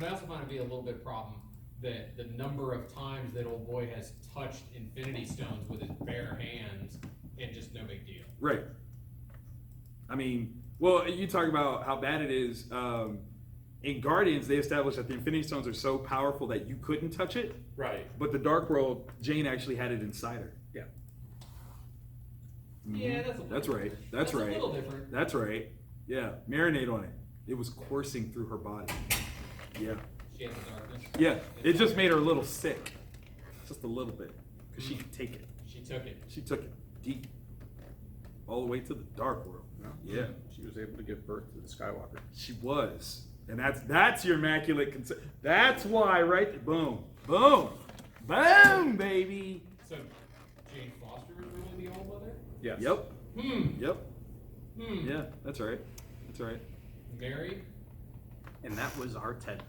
But I also find it to be a little bit problem that the number of times that old boy has touched Infinity Stones with his bare hands and just no big deal. Right. I mean, well, you talk about how bad it is. In Guardians, they established that the Infinity Stones are so powerful that you couldn't touch it. Right. But the Dark World, Jane actually had it inside her. Yeah. Mm-hmm. Yeah, that's right. That's right. a little different. That's right. Yeah. Marinate on it. It was coursing through her body. Yeah. She had the darkness. Yeah. It just made her a little sick. Just a little bit. Because she could take it. She took it. She took it deep. All the way to the Dark World. Yeah. She was able to give birth to the Skywalker. She was. And that's your immaculate concept. That's why, right? Boom. Boom. Boom, baby. So, Jane Foster was really the old mother? Yes. Yep. Yep. Hmm. Yeah, that's right. That's right. Mary? And that was our TED.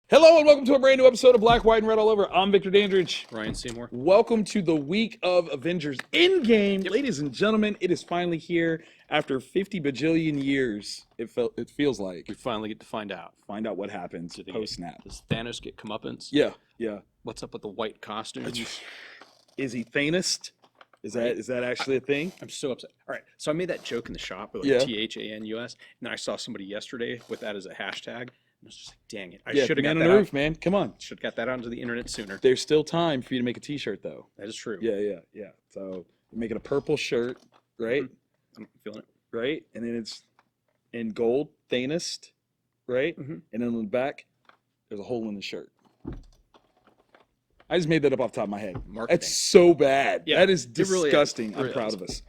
Hello and welcome to a brand new episode of Black, White, and Red All Over. I'm Victor Dandridge. Ryan Seymour. Welcome to the week of Avengers Endgame. Yep. Ladies and gentlemen, it is finally here after 50 bajillion years. It feels like. We finally get to find out. Find out what happens post-snap. Does Thanos get comeuppance? Yeah. What's up with the white costumes? Is he Thanos? Is that actually a thing? I'm so upset. All right, so I made that joke in the shop with THANUS, and then I saw somebody yesterday with that as a hashtag. I was just like, dang it. I should have got that roof, man. Come on. Should have got that out into the internet sooner. There's still time for you to make a t-shirt, though. That is true. Yeah. So you're making a purple shirt, right? I'm feeling it. Right? And then it's in gold, Thanos, right? And then on the back, there's a hole in the shirt. I just made that up off the top of my head. Marketing. That's so bad. Yeah, that is disgusting. Really I'm proud of us.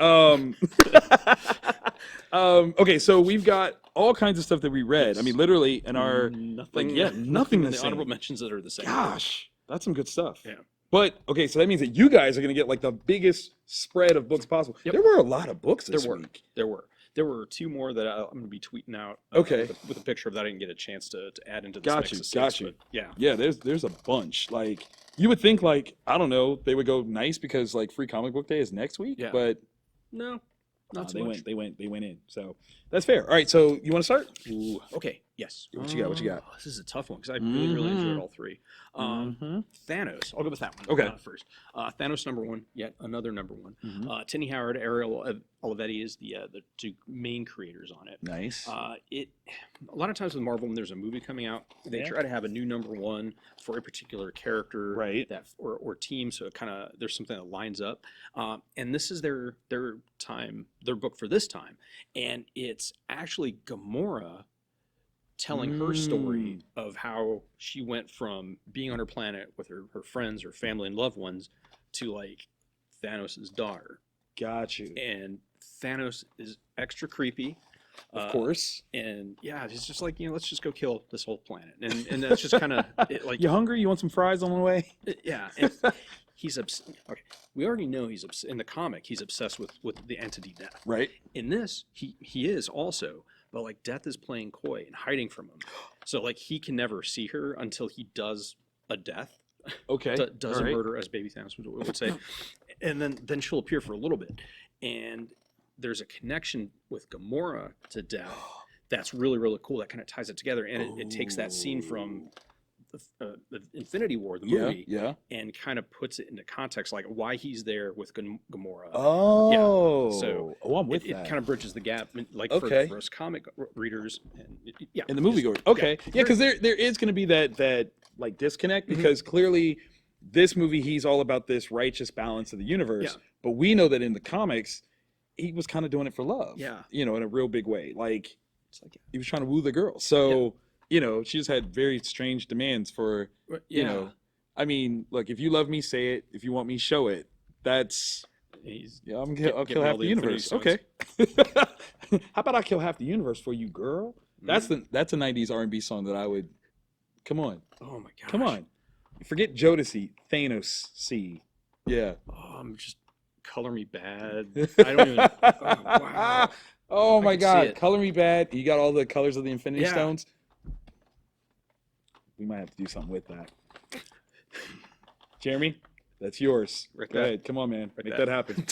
Okay, so we've got all kinds of stuff that we read. I mean, literally in our nothing nothing in the honorable mentions that are the same. Gosh, that's some good stuff. Yeah. But okay, so that means that you guys are going to get like the biggest spread of books possible. Yep. There were a lot of books this week. There were two more that I'm going to be tweeting out. Okay. With a picture of that I didn't get a chance to add into this Got mix you. of six, Got you. but yeah. Yeah, there's a bunch. Like you would think, like I don't know, they would go nice because like Free Comic Book Day is next week. Yeah. But no, not so they much. went in. So that's fair. All right. So you want to start? Ooh, okay. Yes. What you got? This is a tough one because I really enjoyed all three. Thanos. I'll go with that one. Okay. First. Thanos #1. Yet another #1. Tini Howard, Ariel Olivetti is the two main creators on it. Nice. A lot of times with Marvel, when there's a movie coming out, they try to have a new #1 for a particular character, right? That or team, so it kind of there's something that lines up. And this is their book for this time, and it's actually Gamora telling her story of how she went from being on her planet with her friends, her family, and loved ones to like Thanos' daughter. Got you. And Thanos is extra creepy. Of course. And yeah, it's just like, let's just go kill this whole planet. And that's just kind of like. You hungry? You want some fries on the way? Yeah. He's okay. We already know he's in the comic. He's obsessed with the entity Death. Right. In this, he is also, but like Death is playing coy and hiding from him. So like he can never see her until he does a death. Okay. Does a murder, as Baby Thanos would say, and then she'll appear for a little bit, and there's a connection with Gamora to Death that's really, really cool. That kind of ties it together, and it takes that scene from the Infinity War, the movie, and kind of puts it into context, like why he's there with Gamora. Oh, yeah. So I'm with that. It kind of bridges the gap, like for us comic readers, and in the moviegoers. Okay, yeah, because there is going to be that like disconnect because clearly this movie he's all about this righteous balance of the universe, but we know that in the comics he was kind of doing it for love. Yeah, in a real big way. Like he was trying to woo the girl. So. She just had very strange demands for, I mean, look, if you love me, say it. If you want me, show it. That's, I'll kill half the universe. Okay. How about I kill half the universe for you, girl? That's a '90s R&B song that I would. Come on, Oh my gosh. come on. Forget Jodeci, Thanos. C. Yeah. Oh, I'm just color me bad. I don't even. Oh, wow. Oh I my could see God! it. Color me bad. You got all the colors of the Infinity Yeah. Stones. We might have to do something with that. Jeremy, that's yours. Write Go that. ahead. Come on, man. Write Make that. that happen.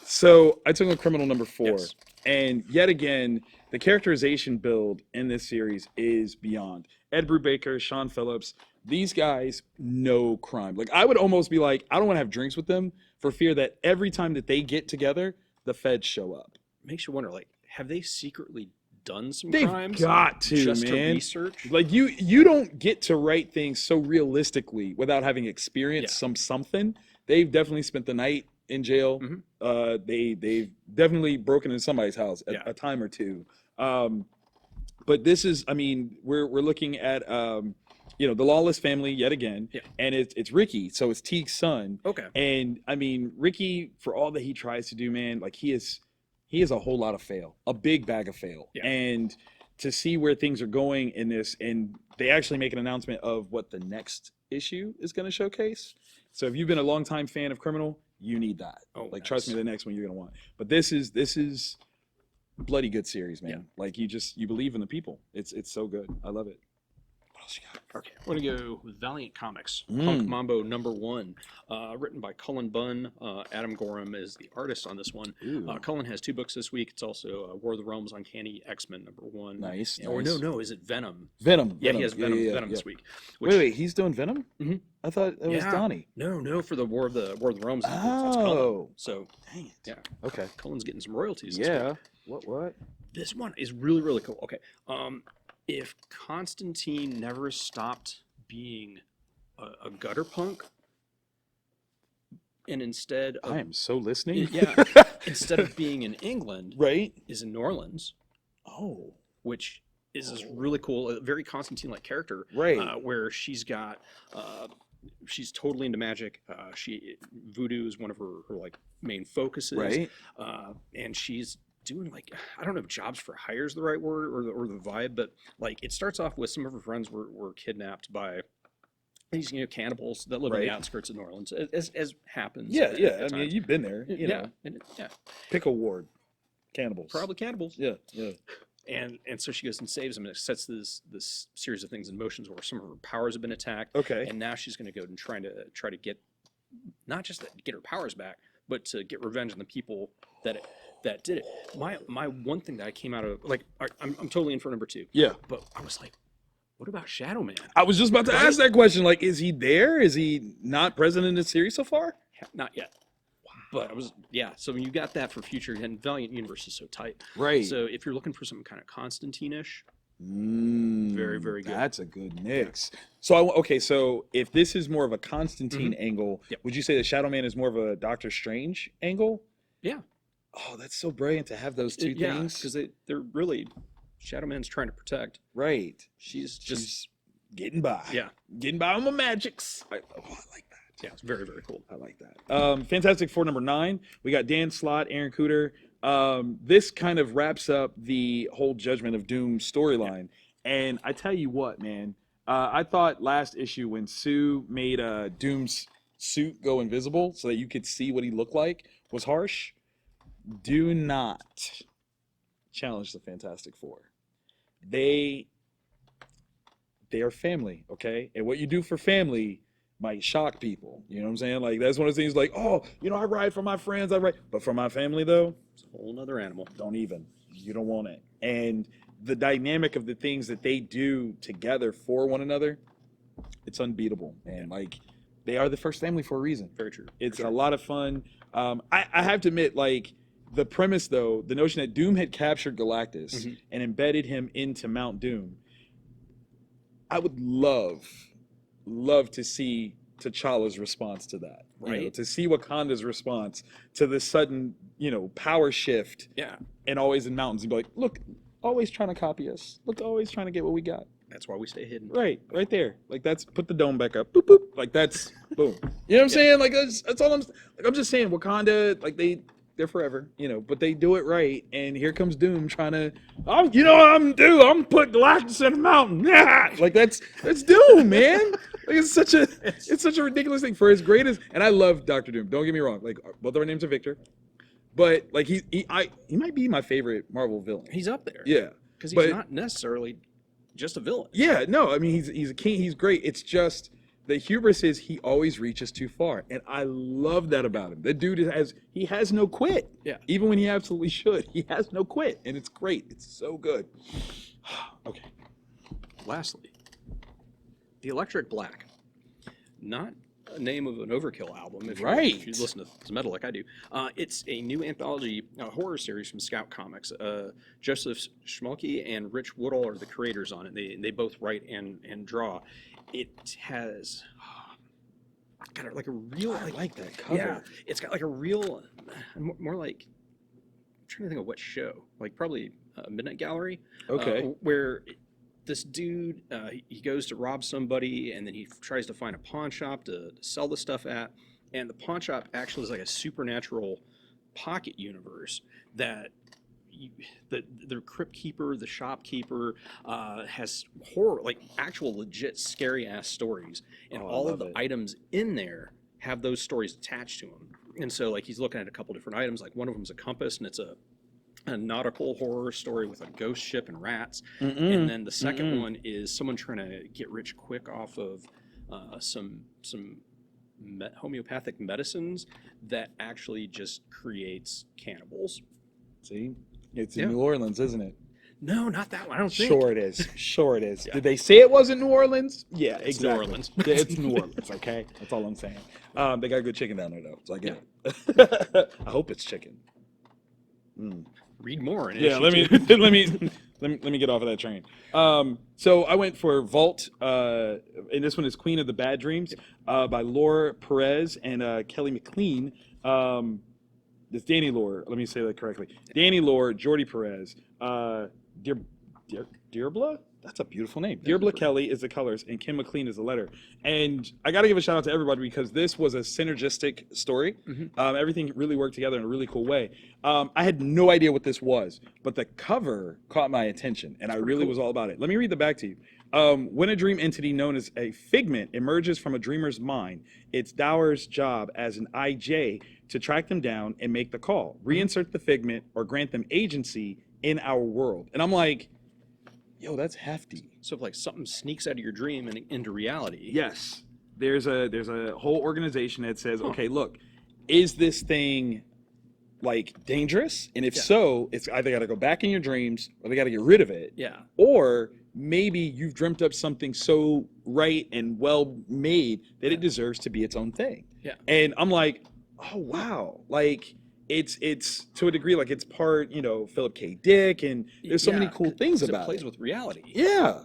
So I took on Criminal number 4. Yes. And yet again, the characterization build in this series is beyond. Ed Brubaker, Sean Phillips, these guys know crime. Like, I would almost be like, I don't want to have drinks with them for fear that every time that they get together, the feds show up. Makes you wonder, like, have they secretly done some They've crimes? got to, just man. to research? Like, you don't get to write things so realistically without having experienced something. They've definitely spent the night in jail. They've definitely broken into somebody's house at a time or two. But this is, I mean, we're looking at the Lawless family yet again, and it's Ricky, so it's Teague's son. Okay. And I mean, Ricky, for all that he tries to do, man, like he is a whole lot of fail, a big bag of fail. And to see where things are going in this, and they actually make an announcement of what the next issue is going to showcase. So if you've been a longtime fan of Criminal, you need that. Nice. Trust me, the next one you're going to want. But this is bloody good series, man. Like you believe in the people. It's so good. I love it. What else you got? Okay, we're gonna go with Valiant Comics. Punk Mambo #1, written by Cullen Bunn. Adam Gorham is the artist on this one. Cullen has 2 books this week. It's also War of the Realms, Uncanny X-Men #1. Nice. Or no, is it Venom? Venom. Yeah, he has Venom this week. Wait, he's doing Venom? Mhm. I thought it was Donnie. No, for the War of the Realms. It's Oh. Cullen. So Dang it. yeah, Okay. Cullen's getting some royalties this week. What? This one is really, really cool. Okay. If Constantine never stopped being a gutter punk, and instead of I am so listening. instead of being in England, Right? is in Norleans, Oh. which is this really cool, a very Constantine-like character, Right. where she's got, she's totally into magic. Voodoo is one of her like main focuses, Right. And she's doing like, I don't know if jobs for hire is the right word or the vibe, but like it starts off with some of her friends were kidnapped by these cannibals that live on the outskirts of New Orleans, as happens. Yeah. at I mean, times. you've been there. You know. Pickle Ward. Cannibals. Probably cannibals. Yeah. And so she goes and saves them, and it sets this series of things in motion where some of her powers have been attacked. Okay. And now she's going to go and try to get not just get her powers back, but to get revenge on the people that did it. My one thing that I came out of, like, I'm totally in for #2. Yeah. But I was like, what about Shadow Man? I was just about to ask that question. Like, is he there? Is he not present in this series so far? Not yet. But I was, so when you got that for future, and Valiant Universe is so tight. Right. So if you're looking for something kind of Constantine-ish, very, very good. That's a good mix. So so if this is more of a Constantine angle, would you say that Shadow Man is more of a Doctor Strange angle? Yeah. Oh, that's so brilliant to have those two things. because they're really, Shadow Man's trying to protect. Right. She's just getting by. Yeah. Getting by on my magics. I like that. Yeah, it's very, very cool. I like that. Fantastic Four #9. We got Dan Slott, Aaron Cooter. This kind of wraps up the whole Judgment of Doom storyline. And I tell you what, man, I thought last issue when Sue made Doom's suit go invisible so that you could see what he looked like was harsh. Do not challenge the Fantastic Four. They are family, okay? And what you do for family might shock people. You know what I'm saying? Like, that's one of the things like, oh, I ride for my friends, but for my family though, It's a whole other animal. don't even. You don't want it. And the dynamic of the things that they do together for one another, it's unbeatable. And like, they are the first family for a reason. Very true. It's a lot of fun. I have to admit, like, the premise though, the notion that Doom had captured Galactus and embedded him into Mount Doom, I would love to see T'Challa's response to that. Right. To see Wakanda's response to the sudden, power shift. Yeah. And always in mountains. He'd be like, look, always trying to copy us. Look, always trying to get what we got. That's why we stay hidden. Right there. Like, that's, put the dome back up. Boop, boop. Like, that's, boom. You know what I'm saying? Like, that's all I'm just saying. Wakanda, like, they're forever, but they do it right. And here comes Doom trying to, I'm putting Galactus in the mountain. Yeah, like that's Doom, man. Like it's such a ridiculous thing for as great as. And I love Doctor Doom. Don't get me wrong. Like both of our names are Victor, but like he might be my favorite Marvel villain. He's up there. Yeah, because he's not necessarily just a villain. Yeah, no, I mean he's a king. He's great. It's just the hubris is he always reaches too far, and I love that about him. The dude has no quit. Yeah, even when he absolutely should, he has no quit, and it's great. It's so good. Okay. Lastly, the Electric Black, not a name of an Overkill album. If you listen to metal like I do, it's a new anthology horror series from Scout Comics. Joseph Schmalke and Rich Woodall are the creators on it. They both write and draw. It has got like a real. I like that cover. Yeah, it's got like a real, more like. I'm trying to think of what show. Like probably Midnight Gallery. Okay. Where this dude he goes to rob somebody and then he tries to find a pawn shop to sell the stuff at, and the pawn shop actually is like a supernatural pocket universe that. The crypt keeper, the shopkeeper, has horror, like actual legit scary ass stories, and all of the items in there have those stories attached to them. And so, like he's looking at a couple different items. Like one of them is a compass, and it's a nautical horror story with a ghost ship and rats. And then the second one is someone trying to get rich quick off of some homeopathic medicines that actually just creates cannibals. See. It's in New Orleans, isn't it? No, not that one. I don't think. Sure it is. Sure it is. Yeah. Did they say it wasn't New Orleans? Yeah, it's exactly. New Orleans. It's New Orleans, okay? That's all I'm saying. They got good chicken down there, though, so I get it. I hope it's chicken. Read more. Let me get off of that train. So I went for Vault, and this one is Queen of the Bad Dreams by Laura Perez and Kelly McLean. It's Danny Lore. Let me say that correctly. Danny Lore, Jordi Perez, Deirbla? That's a beautiful name. Deirbla Kelly is the colors, and Kim McLean is the letter. And I got to give a shout out to everybody because this was a synergistic story. Everything really worked together in a really cool way. I had no idea what this was, but the cover caught my attention, and I really was all about it. Let me read that back to you. When a dream entity known as a figment emerges from a dreamer's mind, it's Dower's job as an IJ to track them down and make the call, reinsert the figment, or grant them agency in our world. And I'm like, yo, that's hefty. So if like something sneaks out of your dream and into reality. Yes. There's a whole organization that says, okay, look, is this thing like dangerous? And if so, it's either got to go back in your dreams or they got to get rid of it. Yeah. Or maybe you've dreamt up something so right and well made that it deserves to be its own thing. Yeah. And I'm like, oh wow, like it's to a degree like it's part Philip K. Dick, and there's so many cool things about it. Plays with reality. Yeah.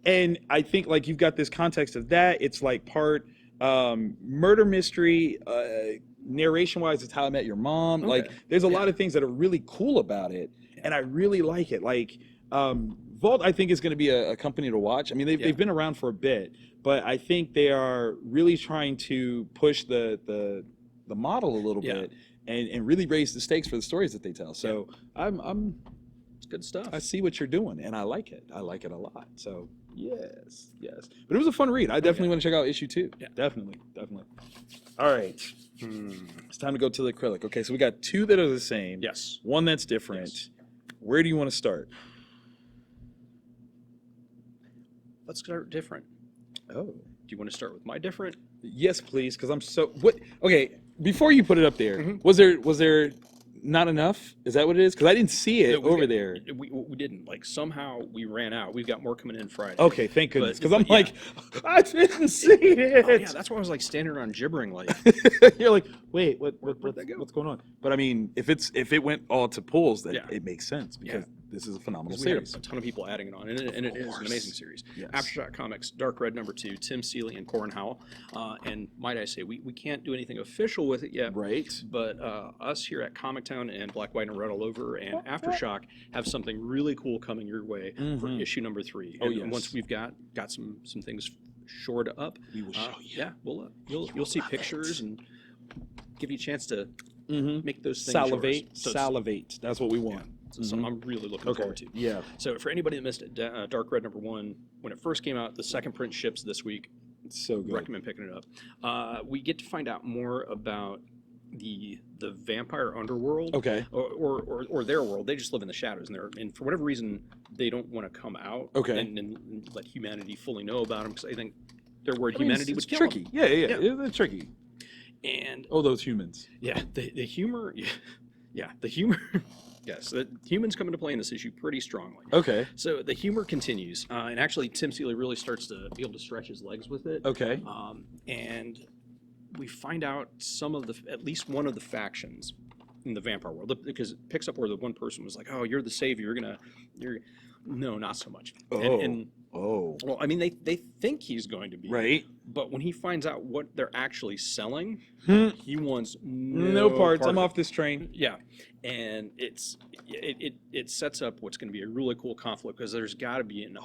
And I think like you've got this context of that. It's like part murder mystery, narration wise, it's How I Met Your Mom. Like there's a lot of things that are really cool about it, and I really like it. Like Vault, I think, is going to be a company to watch. I mean, they've been around for a bit, but I think they are really trying to push the model a little bit and really raise the stakes for the stories that they tell. So it's good stuff. I see what you're doing, and I like it. I like it a lot. So yes. But it was a fun read. I definitely want to check out issue 2. Yeah, definitely. All right. It's time to go to the acrylic. Okay, so we got 2 that are the same. Yes. One that's different. Yes. Where do you want to start? Let's start different. Oh. Do you want to start with my different? Yes, please, because I'm so okay, before you put it up there, was there not enough? Is that what it is? Because I didn't see it over there. We didn't. Like somehow we ran out. We've got more coming in Friday. Okay, thank goodness. Because I'm like, I didn't see it. Oh, yeah, that's why I was like standing around gibbering like. You're like, wait, what's going on? But I mean, if it went all to pools, then it makes sense because this is a phenomenal series. We had a ton of people adding it on, and it is an amazing series. Yes. AfterShock Comics, Dark Red #2, Tim Seeley and Corin Howell. And might I say, we can't do anything official with it yet. Right. But us here at Comic Town and Black, White, and Red All Over and AfterShock have something really cool coming your way for issue #3. And once we've got some things shored up, we will show you. Yeah, you'll see pictures and give you a chance to make those things Salivate, yours. So salivate. That's what we want. so something I'm really looking forward to. Yeah. So for anybody that missed it, Dark Red #1, when it first came out, the second print ships this week. It's so good. Recommend picking it up. We get to find out more about the vampire underworld, Okay. or their world. They just live in the shadows, and for whatever reason, they don't want to come out, Okay. and let humanity fully know about them, because I think they're worried I mean, humanity it's would kill tricky. them. Yeah. Yeah. It's tricky. And Oh, those humans. yeah, the humor, the humor. Yes, the humans come into play in this issue pretty strongly. Okay. So the humor continues, and actually Tim Seeley really starts to be able to stretch his legs with it. Okay. And we find out at least one of the factions in the vampire world, because it picks up where the one person was like, "Oh, you're the savior. No, not so much." Oh. Well, I mean, they think he's going to be Right. but when he finds out what they're actually selling, Hmm. he wants No parts. part I'm of off this train. yeah, and it sets up what's going to be a really cool conflict, because there's got to be an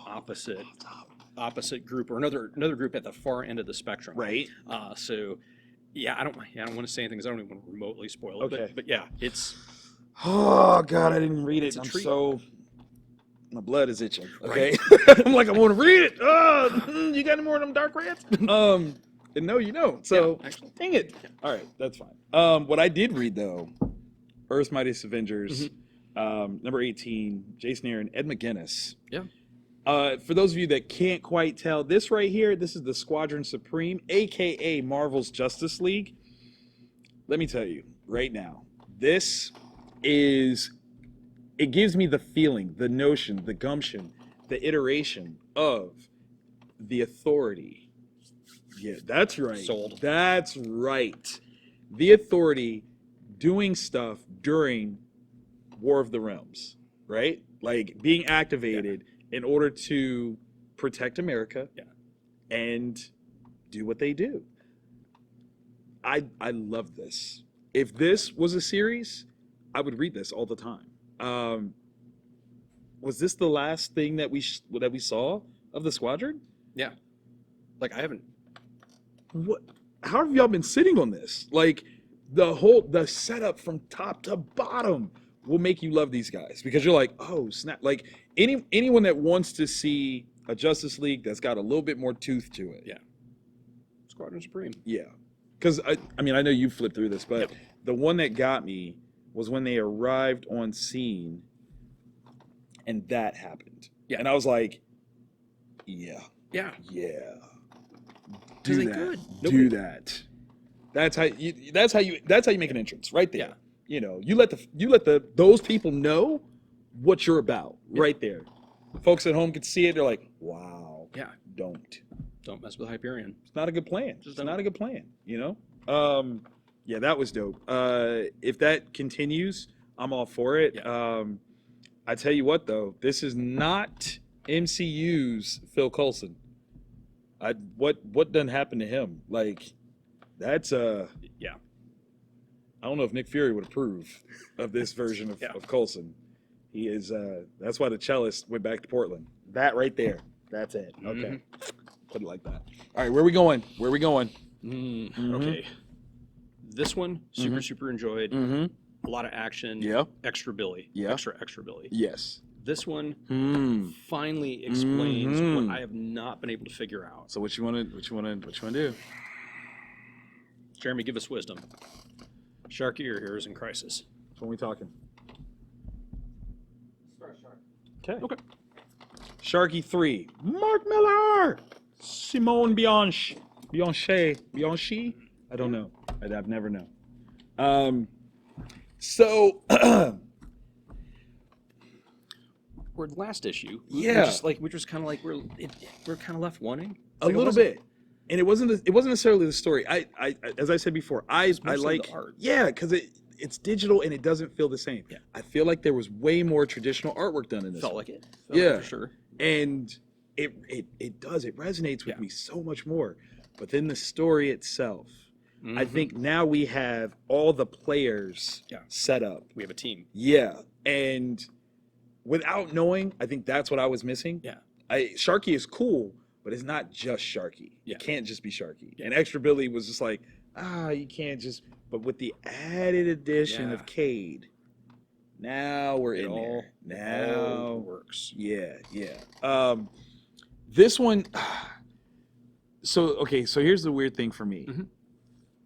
opposite group, or another group at the far end of the spectrum. Right. So yeah, I don't want to say anything because I don't even want to remotely spoil it. Okay. But yeah, it's Oh God, I didn't read It's it. a I'm treat. so. My blood is itching. Right. Okay. I'm like, I want to read it. You got any more of them dark rats? And no, you don't. So, Yeah, actually. dang it. All right, that's fine. What I did read though, Earth's Mightiest Avengers, number 18, Jason Aaron, Ed McGuinness. Yeah. For those of you that can't quite tell, this right here, this is the Squadron Supreme, aka Marvel's Justice League. Let me tell you right now, this is. It gives me the feeling, the notion, the gumption, the iteration of the Authority. Yeah, that's right. Sold. That's right. The Authority doing stuff during War of the Realms, right? Like being activated in order to protect America and do what they do. I love this. If this was a series, I would read this all the time. Was this the last thing that we saw of the Squadron? Yeah. Like I haven't. What? How have y'all been sitting on this? Like the setup from top to bottom will make you love these guys because you're like, oh snap! Like anyone that wants to see a Justice League that's got a little bit more tooth to it. Yeah. Squadron Supreme. Yeah. Because I mean I know you flipped through this, but Yep. the one that got me was when they arrived on scene and that happened. Yeah. And I was like, yeah. Yeah. Do they that. could. Do that. That's how you make an entrance right there. Yeah. You know, you let those people know what you're about right there. Folks at home can see it, they're like, wow. Yeah. Don't mess with Hyperion. It's not a good plan. Just It's not a good plan, you know? Yeah, that was dope. If that continues, I'm all for it. Yeah. I tell you what, though, this is not MCU's Phil Coulson. What done happened to him? Like, that's Yeah. I don't know if Nick Fury would approve of this version of Coulson. He is. That's why the cellist went back to Portland. That right there. That's it. Okay. Put it like that. All right, where are we going? Okay. This one, super enjoyed. A lot of action. Yeah. Extra Billy. Yeah. Extra Billy. Yes. This one finally explains what I have not been able to figure out. So what you want to do? Jeremy, give us wisdom. Sharkey or Heroes in Crisis? When we talking? Okay. Sharkey 3. Mark Millar. Simone Bianchi. I don't know. I've never known. So Or last issue. Yeah. We're just kind of like we're kind of left wanting a little bit, and it wasn't necessarily the story. I as I said before, I like the art. Yeah, because it's digital and it doesn't feel the same. Yeah. I feel like there was way more traditional artwork done in this. Felt one. like it. Yeah. For sure. And it does. It resonates with Yeah. me so much more. But then the story itself, I think now we have all the players set up. We have a team. Yeah, and without knowing, I think that's what I was missing. Yeah. Sharkey is cool, but it's not just Sharkey. Yeah. It can't just be Sharkey. And Extra Billy was just like, you can't just. But with the added addition Yeah. of Cade, now we're It in all there. it all Now, works. yeah. This one. So here's the weird thing for me. Mhm.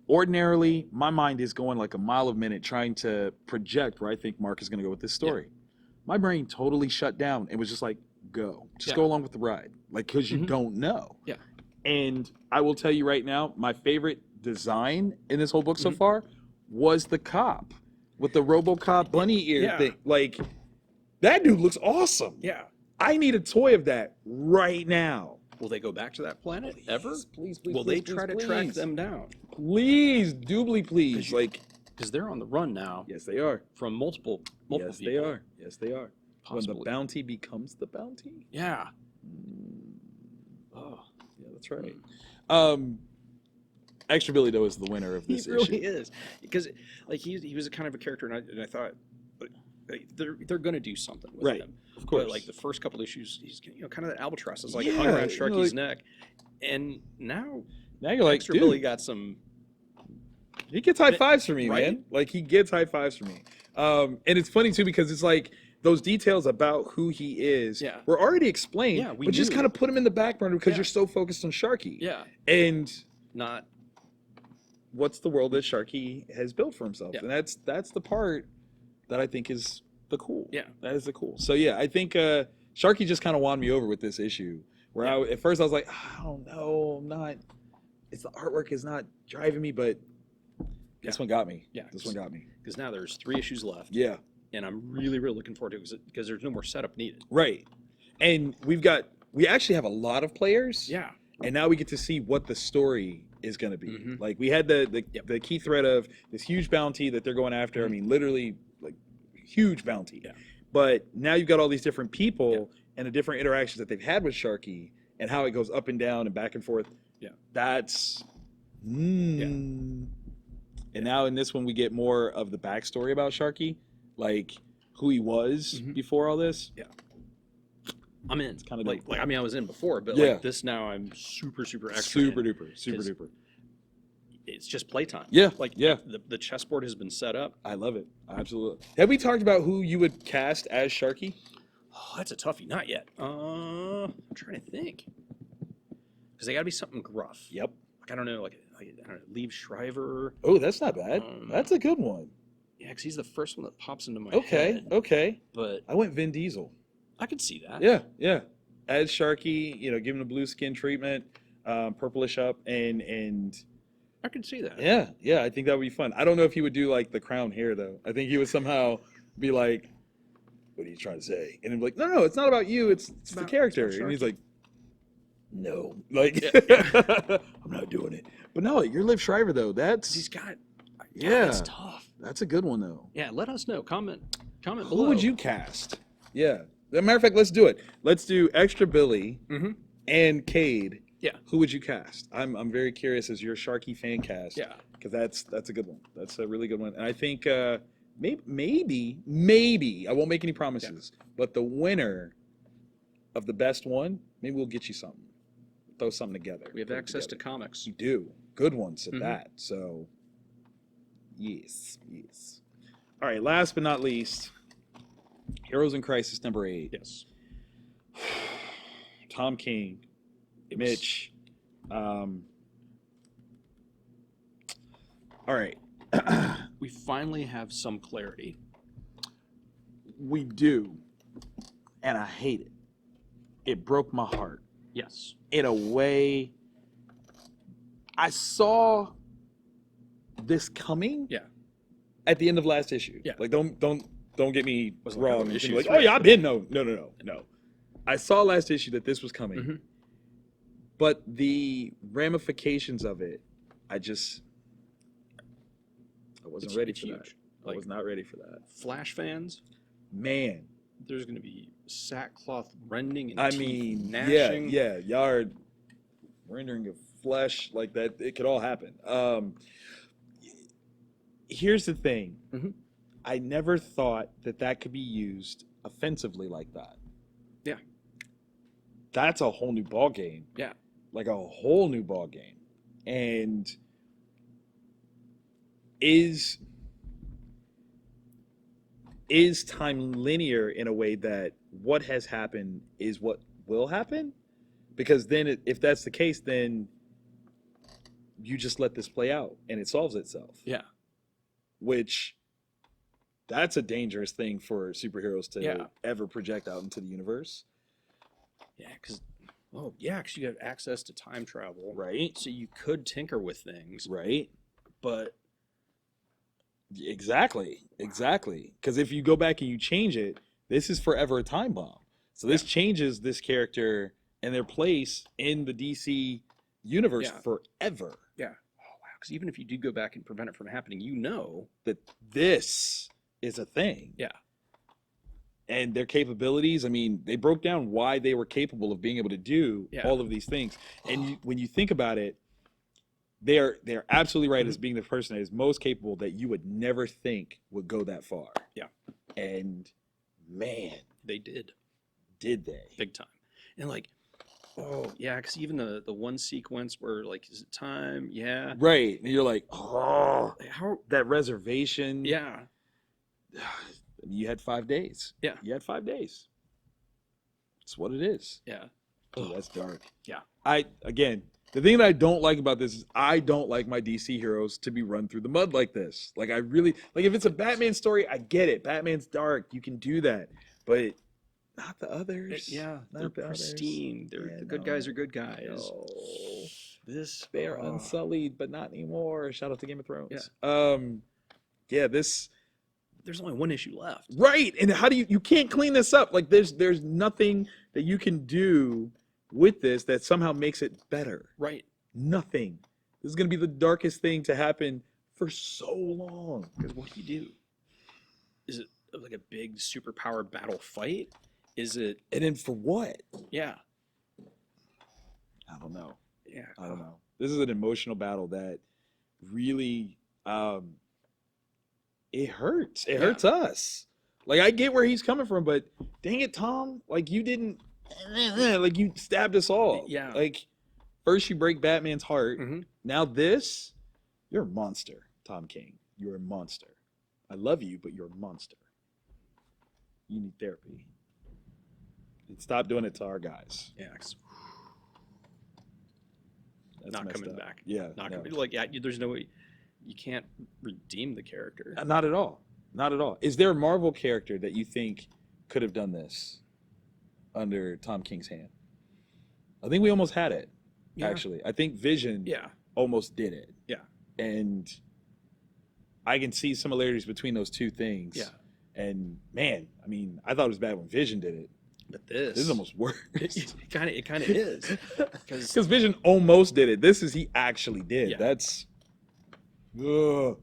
Ordinarily, my mind is going like a mile a minute trying to project where I think Mark is going to go with this story. My brain totally shut down and was just like, go. Just go along with the ride. Like, because you don't know. Yeah. And I will tell you right now, my favorite design in this whole book so far was the cop with the RoboCop bunny ear thing. Like, that dude looks awesome. Yeah. I need a toy of that right now. Will they go back to that planet ever? Please, Will they try to track them down? Please, doubly please. Like, because they're on the run now. Yes, they are. From multiple Yes, people. they are. Yes, they are. Possibly. When the bounty becomes the bounty. Yeah. Oh, yeah, that's right. Extra Billy though is the winner of this He really issue. is, because like he was a kind of a character, and I thought like, they're going to do something with him. Of course. But like the first couple issues, he's kind of the albatross is like Yeah, hung around Sharky's like- neck, and now Now you're like, Extra dude, Billy got some. he gets high fives from me, Right? man. Like he gets high fives from me. And it's funny too because it's like those details about who he is were already explained. Yeah, we but just knew. kind of put him in the back burner because Yeah. you're so focused on Sharky. Yeah. And Not. what's the world that Sharky has built for himself? Yeah. And that's the part that I think is the cool. Yeah. That is the cool. So yeah, I think Sharky just kind of won me over with this issue. Where at first I was like, I don't know, I'm not. It's the artwork is not driving me, but this one got me. Yeah. This one got me. Because now there's 3 issues left. Yeah. And I'm really looking forward to it because there's no more setup needed. Right. And we actually have a lot of players. Yeah. And now we get to see what the story is going to be. Mhm. Like we had the key threat of this huge bounty that they're going after. I mean, literally like huge bounty. Yeah. But now you've got all these different people and the different interactions that they've had with Sharky and how it goes up and down and back and forth. Yeah. That's And now in this one we get more of the backstory about Sharky, like who he was before all this. Yeah. I'm in. Kind of like I mean I was in before, but Yeah. like this now I'm super extra. Super in. duper. It's just playtime. Yeah, Like yeah. the chessboard has been set up. I love it. Absolutely. Have we talked about who you would cast as Sharky? Oh, that's a toughie. Not yet. I'm trying to think. Because they got to be something gruff. Yep. Like I don't know, I don't know, Liev Schreiber. Oh, that's not bad. That's a good one. Yeah, because he's the first one that pops into my Okay, head. okay. But I went Vin Diesel. I could see that. Yeah. As Sharky, give him the blue skin treatment, purplish up, and I could see that. yeah, I think that would be fun. I don't know if he would do like the crown hair though. I think he would somehow be like, "What are you trying to say?" And he'd be like, "No, it's not about you. It's the character." And he's like, "No, like, I'm not doing it." But no, you're Liv Schreiber though. That's He's got. Yeah. It's tough. that's a good one though. Yeah, let us know. Comment below. Who would you cast? Yeah. As a matter of fact, let's do it. Let's do Extra Billy and Cade. Yeah. Who would you cast? I'm very curious as your Sharky fan cast. Yeah. Because that's a good one. That's a really good one. And I think maybe I won't make any promises, but the winner of the best one, maybe we'll get you something. Throw something together. We have Put it access to together. comics. We do. Good ones at that. So yes. All right, last but not least, Heroes in Crisis number 8. Yes. Tom King, Mitch. All right. We finally have some clarity. We do. And I hate it. It broke my heart. Yes. In a way, I saw this coming at the end of last issue. Yeah. Like don't get me Wasn't like, wrong. oh, and issue think like, three. oh yeah, I've been no. I saw last issue that this was coming. But the ramifications of it, I wasn't ready for that. I was not ready for that. Flash fans, Man, there's going to be sackcloth rending and I teeth mean, gnashing. yeah, y'all are rendering of flesh like that. It could all happen. Here's the thing. I never thought that could be used offensively like that. Yeah. That's a whole new ball game. Yeah. Like a whole new ball game. And is time linear in a way that what has happened is what will happen? Because then if that's the case, then you just let this play out and it solves itself. Yeah. Which, that's a dangerous thing for superheroes to Yeah. ever project out into the universe. Yeah, because you have access to time travel, Right? so you could tinker with things, Right? but Exactly. Because if you go back and you change it, this is forever a time bomb. So this changes this character and their place in the DC universe forever. yeah. Oh wow! Because even if you do go back and prevent it from happening, you know That this is a thing. Yeah. And their capabilities, I mean, they broke down why they were capable of being able to do all of these things. And when you think about it, they're absolutely right as being the person that is most capable that you would never think would go that far. Yeah. And man, they did they? big time, and like, oh yeah, because even the one sequence where like, is it time? Yeah. Right. And you're like, oh, How? that reservation. Yeah. You had 5 days. Yeah. You had 5 days. It's what it is. Yeah. Oh, that's dark. Yeah. Again, the thing that I don't like about this is I don't like my DC heroes to be run through the mud like this. Like, I really, like, if it's a Batman story, I get it. Batman's dark. You can do that. But not the others. Yeah. Not They're the others. pristine. The good guys are good guys. No. This They're unsullied, but not anymore. Shout out to Game of Thrones. Yeah. This. There's only one issue left. Right. And how do you can't clean this up. Like, there's nothing that you can do with this that somehow makes it better. Right. Nothing. This is going to be the darkest thing to happen for so long. Because what do you do? Is it like a big superpower battle fight? Is it? And then for what? Yeah. I don't know. Yeah. I don't know. This is an emotional battle that really, it hurts. It hurts us. Like, I get where he's coming from, but dang it, Tom. Like, you didn't, like, you stabbed us all. Yeah. Like, first you break Batman's heart. Mhm. Now this, you're a monster, Tom King. You're a monster. I love you, but you're a monster. You need therapy. And stop doing it to our guys. Yeah. That's Not messed coming up. back. Yeah. Not no. coming. Like, yeah. There's no way. You can't redeem the character. Not at all. Not at all. Is there a Marvel character that you think could have done this under Tom King's hand? I think we almost had it, actually. I think Vision almost did it. Yeah. And I can see similarities between those two things. Yeah. And man, I mean, I thought it was bad when Vision did it. But this is almost worse. It kind of is. Because Vision almost did it. This is he actually did. Yeah. That's. No.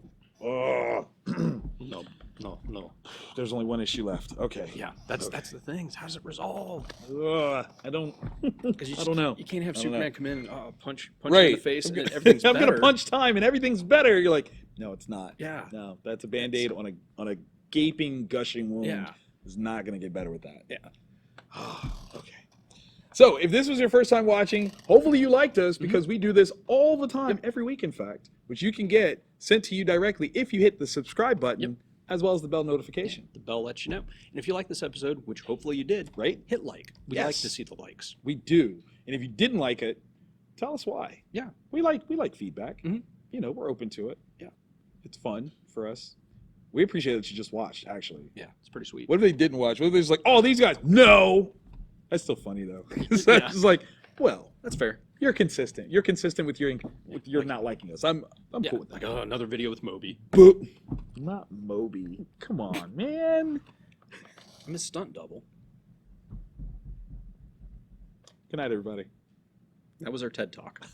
There's only one issue left. Okay. Yeah, that's the thing. How does it resolve? I don't. Because I don't know. You can't have I don't Superman know. come in and punch Right. you in the face and everything's I'm better. gonna punch time and everything's better. You're like, no, it's not. Yeah. No, that's a Band-Aid on a gaping, gushing wound. Yeah. It's not gonna get better with that. Yeah. Okay. So if this was your first time watching, hopefully you liked us because we do this all the time, every week, in fact, which you can get sent to you directly if you hit the subscribe button as well as the bell notification. The bell lets you know. And if you like this episode, which hopefully you did, right? Hit like. We like to see the likes. We do. And if you didn't like it, tell us why. Yeah. We like feedback. Mhm. You know, we're open to it. Yeah. It's fun for us. We appreciate that you just watched, actually. Yeah, it's pretty sweet. What if they didn't watch? What if they're just like, oh, these guys, no. That's still funny, though. It's just like, well, That's fair. you're consistent. You're consistent with your not liking us. I'm cool with that. Like, oh, another video with Moby. Boop. Not Moby. Come on, man. I'm a stunt double. Good night, everybody. That was our TED Talk.